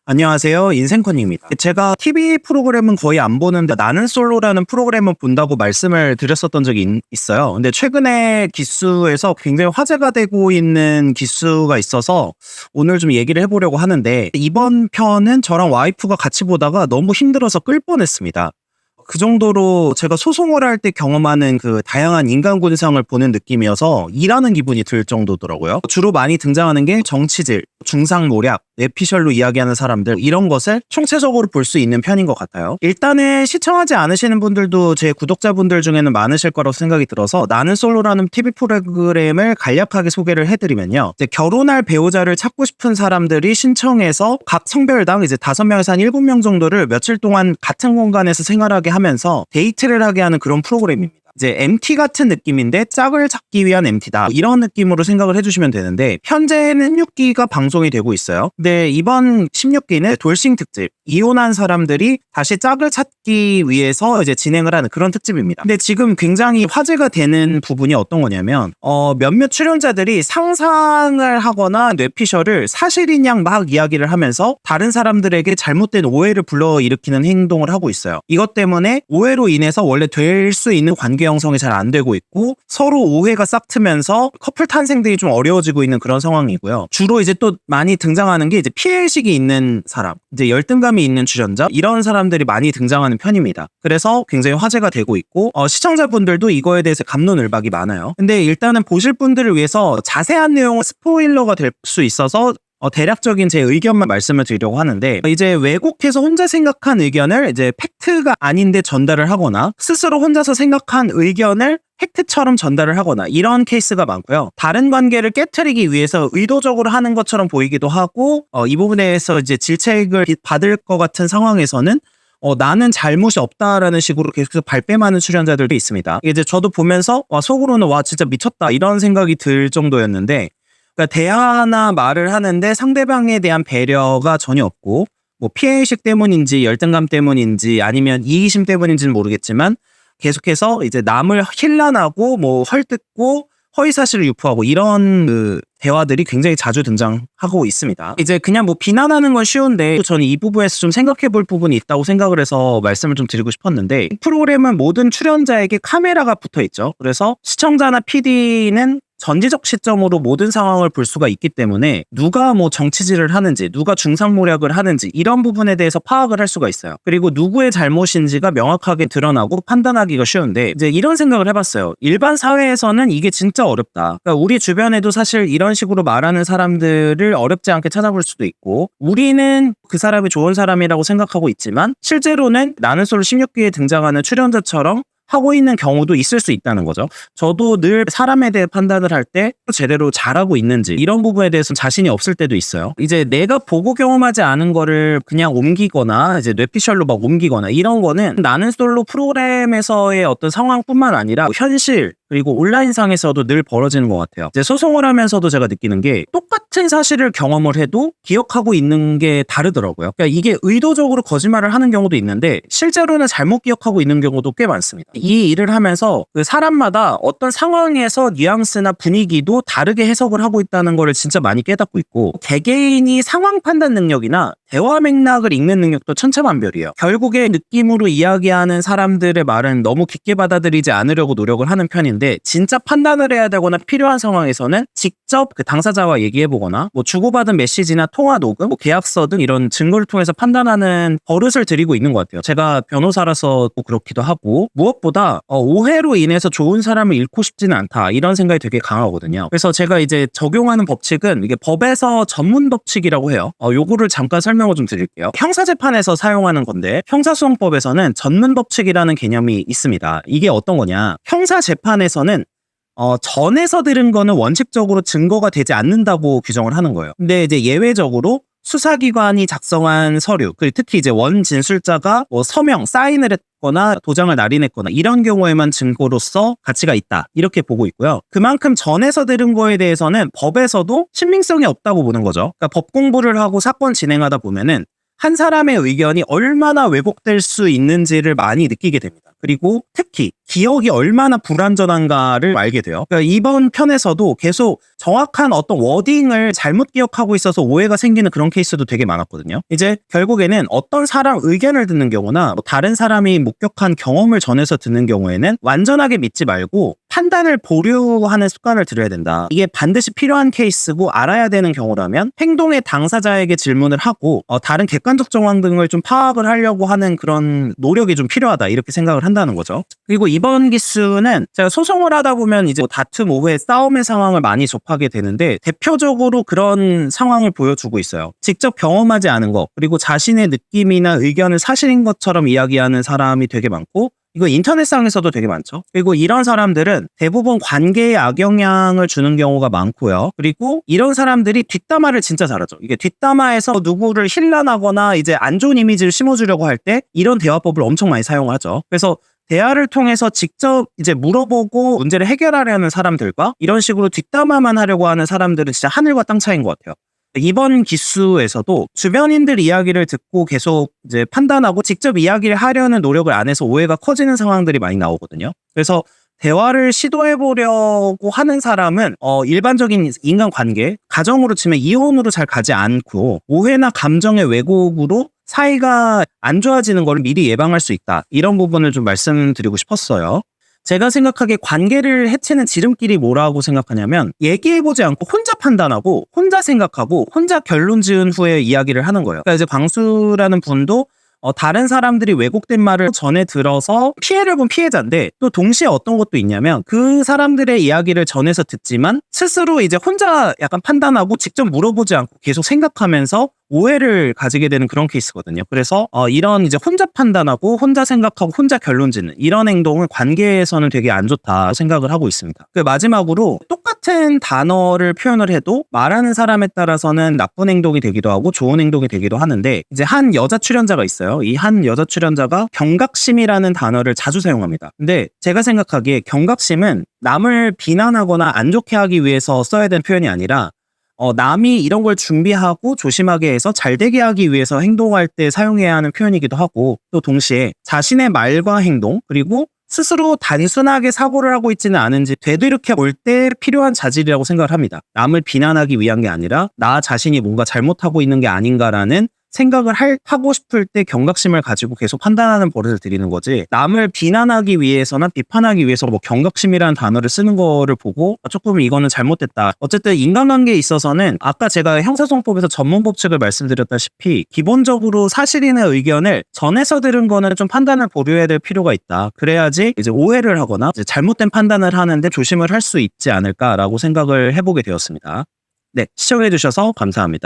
안녕하세요. 인생컨입니다. 제가 TV 프로그램은 거의 안 보는데 나는 솔로라는 프로그램은 본다고 말씀을 드렸었던 적이 있어요. 근데 최근에 기수에서 굉장히 화제가 되고 있는 기수가 있어서 오늘 좀 얘기를 해보려고 하는데, 이번 편은 저랑 와이프가 같이 보다가 너무 힘들어서 끌 뻔했습니다. 그 정도로 제가 소송을 할 때 경험하는 그 다양한 인간 군상을 보는 느낌이어서 일하는 기분이 들 정도더라고요. 주로 많이 등장하는 게 정치질, 중상모략, 뇌피셜로 이야기하는 사람들, 이런 것을 총체적으로 볼 수 있는 편인 것 같아요. 일단은 시청하지 않으시는 분들도 제 구독자분들 중에는 많으실 거라고 생각이 들어서 나는 솔로라는 TV 프로그램을 간략하게 소개를 해드리면요. 이제 결혼할 배우자를 찾고 싶은 사람들이 신청해서 각 성별당 이제 5명에서 한 7명 정도를 며칠 동안 같은 공간에서 생활하게 하면서 데이트를 하게 하는 그런 프로그램입니다. 이제 MT 같은 느낌인데 짝을 찾기 위한 MT다, 이런 느낌으로 생각을 해주시면 되는데, 현재는 16기가 방송이 되고 있어요. 근데 이번 16기는 돌싱 특집, 이혼한 사람들이 다시 짝을 찾기 위해서 이제 진행을 하는 그런 특집입니다. 근데 지금 굉장히 화제가 되는 부분이 어떤 거냐면, 몇몇 출연자들이 상상을 하거나 뇌피셜을 사실인 양 막 이야기를 하면서 다른 사람들에게 잘못된 오해를 불러일으키는 행동을 하고 있어요. 이것 때문에 오해로 인해서 원래 될 수 있는 관계 형성이 잘 안 되고 있고, 서로 오해가 싹트면서 커플 탄생들이 좀 어려워지고 있는 그런 상황이고요. 주로 이제 또 많이 등장하는 게 이제 피해의식이 있는 사람, 이제 열등감이 있는 출연자, 이런 사람들이 많이 등장하는 편입니다. 그래서 굉장히 화제가 되고 있고, 시청자분들도 이거에 대해서 갑론을박이 많아요. 근데 일단은 보실 분들을 위해서 자세한 내용은 스포일러가 될 수 있어서 대략적인 제 의견만 말씀을 드리려고 하는데, 이제 왜곡해서 혼자 생각한 의견을 이제 팩트가 아닌데 전달을 하거나, 스스로 혼자서 생각한 의견을 팩트처럼 전달을 하거나, 이런 케이스가 많고요. 다른 관계를 깨트리기 위해서 의도적으로 하는 것처럼 보이기도 하고, 이 부분에 대해서 이제 질책을 받을 것 같은 상황에서는 나는 잘못이 없다라는 식으로 계속 발뺌하는 출연자들도 있습니다. 이제 저도 보면서 속으로는 와 진짜 미쳤다, 이런 생각이 들 정도였는데, 그러니까 대화나 말을 하는데 상대방에 대한 배려가 전혀 없고, 뭐 피해의식 때문인지 열등감 때문인지 아니면 이기심 때문인지는 모르겠지만 계속해서 이제 남을 힐난하고 뭐 헐뜯고 허위사실을 유포하고, 이런 대화들이 굉장히 자주 등장하고 있습니다. 이제 그냥 뭐 비난하는 건 쉬운데, 저는 이 부분에서 좀 생각해 볼 부분이 있다고 생각을 해서 말씀을 좀 드리고 싶었는데, 이 프로그램은 모든 출연자에게 카메라가 붙어 있죠. 그래서 시청자나 PD는 전지적 시점으로 모든 상황을 볼 수가 있기 때문에 누가 뭐 정치질을 하는지, 누가 중상모략을 하는지, 이런 부분에 대해서 파악을 할 수가 있어요. 그리고 누구의 잘못인지가 명확하게 드러나고 판단하기가 쉬운데, 이제 이런 생각을 해봤어요. 일반 사회에서는 이게 진짜 어렵다. 그러니까 우리 주변에도 사실 이런 식으로 말하는 사람들을 어렵지 않게 찾아볼 수도 있고, 우리는 그 사람이 좋은 사람이라고 생각하고 있지만 실제로는 나는 솔로 16기에 등장하는 출연자처럼 하고 있는 경우도 있을 수 있다는 거죠. 저도 늘 사람에 대해 판단을 할 때 제대로 잘하고 있는지, 이런 부분에 대해서는 자신이 없을 때도 있어요. 이제 내가 보고 경험하지 않은 거를 그냥 옮기거나 이제 뇌피셜로 막 옮기거나, 이런 거는 나는 솔로 프로그램에서의 어떤 상황뿐만 아니라 현실 그리고 온라인상에서도 늘 벌어지는 것 같아요. 이제 소송을 하면서도 제가 느끼는 게, 똑같은 사실을 경험을 해도 기억하고 있는 게 다르더라고요. 그러니까 이게 의도적으로 거짓말을 하는 경우도 있는데 실제로는 잘못 기억하고 있는 경우도 꽤 많습니다. 이 일을 하면서 그 사람마다 어떤 상황에서 뉘앙스나 분위기도 다르게 해석을 하고 있다는 거를 진짜 많이 깨닫고 있고, 개개인이 상황 판단 능력이나 대화 맥락을 읽는 능력도 천차만별이에요. 결국에 느낌으로 이야기하는 사람들의 말은 너무 깊게 받아들이지 않으려고 노력을 하는 편인데, 진짜 판단을 해야 되거나 필요한 상황에서는 직접 그 당사자와 얘기해보거나, 뭐 주고받은 메시지나 통화 녹음, 뭐 계약서 등 이런 증거를 통해서 판단하는 버릇을 들이고 있는 것 같아요. 제가 변호사라서 또 그렇기도 하고, 무엇보다 오해로 인해서 좋은 사람을 잃고 싶지는 않다, 이런 생각이 되게 강하거든요. 그래서 제가 이제 적용하는 법칙은 이게 법에서 전문 법칙이라고 해요. 요거를 잠깐 설명을 좀 드릴게요. 형사재판에서 사용하는 건데, 형사소송법에서는 전문 법칙이라는 개념이 있습니다. 이게 어떤 거냐, 형사재판에서는 전에서 들은 거는 원칙적으로 증거가 되지 않는다고 규정을 하는 거예요. 근데 이제 예외적으로 수사기관이 작성한 서류, 특히 이제 원진술자가 뭐 서명, 사인을 했거나 도장을 날인했거나, 이런 경우에만 증거로서 가치가 있다, 이렇게 보고 있고요. 그만큼 전에서 들은 거에 대해서는 법에서도 신빙성이 없다고 보는 거죠. 그러니까 법 공부를 하고 사건 진행하다 보면은 한 사람의 의견이 얼마나 왜곡될 수 있는지를 많이 느끼게 됩니다. 그리고 특히 기억이 얼마나 불완전한가를 알게 돼요. 그러니까 이번 편에서도 계속 정확한 어떤 워딩을 잘못 기억하고 있어서 오해가 생기는 그런 케이스도 되게 많았거든요. 이제 결국에는 어떤 사람 의견을 듣는 경우나 다른 사람이 목격한 경험을 전해서 듣는 경우에는 완전하게 믿지 말고 판단을 보류하는 습관을 들여야 된다. 이게 반드시 필요한 케이스고 알아야 되는 경우라면 행동의 당사자에게 질문을 하고 다른 객관적 정황 등을 좀 파악을 하려고 하는 그런 노력이 좀 필요하다, 이렇게 생각을 한다는 거죠. 그리고 이번 기수는 제가 소송을 하다 보면 이제 다툼, 오해, 싸움의 상황을 많이 접하게 되는데 대표적으로 그런 상황을 보여주고 있어요. 직접 경험하지 않은 것, 그리고 자신의 느낌이나 의견을 사실인 것처럼 이야기하는 사람이 되게 많고, 이거 인터넷상에서도 되게 많죠. 그리고 이런 사람들은 대부분 관계에 악영향을 주는 경우가 많고요. 그리고 이런 사람들이 뒷담화를 진짜 잘하죠. 이게 뒷담화에서 누구를 힐난하거나 이제 안 좋은 이미지를 심어주려고 할 때 이런 대화법을 엄청 많이 사용하죠. 그래서 대화를 통해서 직접 이제 물어보고 문제를 해결하려는 사람들과 이런 식으로 뒷담화만 하려고 하는 사람들은 진짜 하늘과 땅 차이인 것 같아요. 이번 기수에서도 주변인들 이야기를 듣고 계속 이제 판단하고 직접 이야기를 하려는 노력을 안 해서 오해가 커지는 상황들이 많이 나오거든요. 그래서 대화를 시도해보려고 하는 사람은 일반적인 인간관계, 가정으로 치면 이혼으로 잘 가지 않고 오해나 감정의 왜곡으로 사이가 안 좋아지는 걸 미리 예방할 수 있다. 이런 부분을 좀 말씀드리고 싶었어요. 제가 생각하기에 관계를 해치는 지름길이 뭐라고 생각하냐면 얘기해보지 않고 혼자 판단하고 혼자 생각하고 혼자 결론 지은 후에 이야기를 하는 거예요. 그러니까 이제 광수라는 분도 다른 사람들이 왜곡된 말을 전해 들어서 피해를 본 피해자인데 또 동시에 어떤 것도 있냐면 그 사람들의 이야기를 전해서 듣지만 스스로 이제 혼자 약간 판단하고 직접 물어보지 않고 계속 생각하면서 오해를 가지게 되는 그런 케이스거든요. 그래서 이런 이제 혼자 판단하고 혼자 생각하고 혼자 결론 짓는 이런 행동은 관계에서는 되게 안 좋다 생각을 하고 있습니다. 그 마지막으로 똑같은 단어를 표현을 해도 말하는 사람에 따라서는 나쁜 행동이 되기도 하고 좋은 행동이 되기도 하는데 이제 한 여자 출연자가 있어요. 이 한 여자 출연자가 경각심이라는 단어를 자주 사용합니다. 근데 제가 생각하기에 경각심은 남을 비난하거나 안 좋게 하기 위해서 써야 되는 표현이 아니라 남이 이런 걸 준비하고 조심하게 해서 잘 되게 하기 위해서 행동할 때 사용해야 하는 표현이기도 하고 또 동시에 자신의 말과 행동 그리고 스스로 단순하게 사고를 하고 있지는 않은지 되돌이켜 볼 때 필요한 자질이라고 생각을 합니다. 남을 비난하기 위한 게 아니라 나 자신이 뭔가 잘못하고 있는 게 아닌가라는 생각을 하고 싶을 때 경각심을 가지고 계속 판단하는 버릇을 들이는 거지 남을 비난하기 위해서나 비판하기 위해서 뭐 경각심이라는 단어를 쓰는 거를 보고 조금 이거는 잘못됐다. 어쨌든 인간관계에 있어서는 아까 제가 형사소송법에서 전문 법칙을 말씀드렸다시피 기본적으로 사실인의 의견을 전해서 들은 거는 좀 판단을 보류해야 될 필요가 있다. 그래야지 이제 오해를 하거나 이제 잘못된 판단을 하는데 조심을 할 수 있지 않을까라고 생각을 해보게 되었습니다. 네, 시청해주셔서 감사합니다.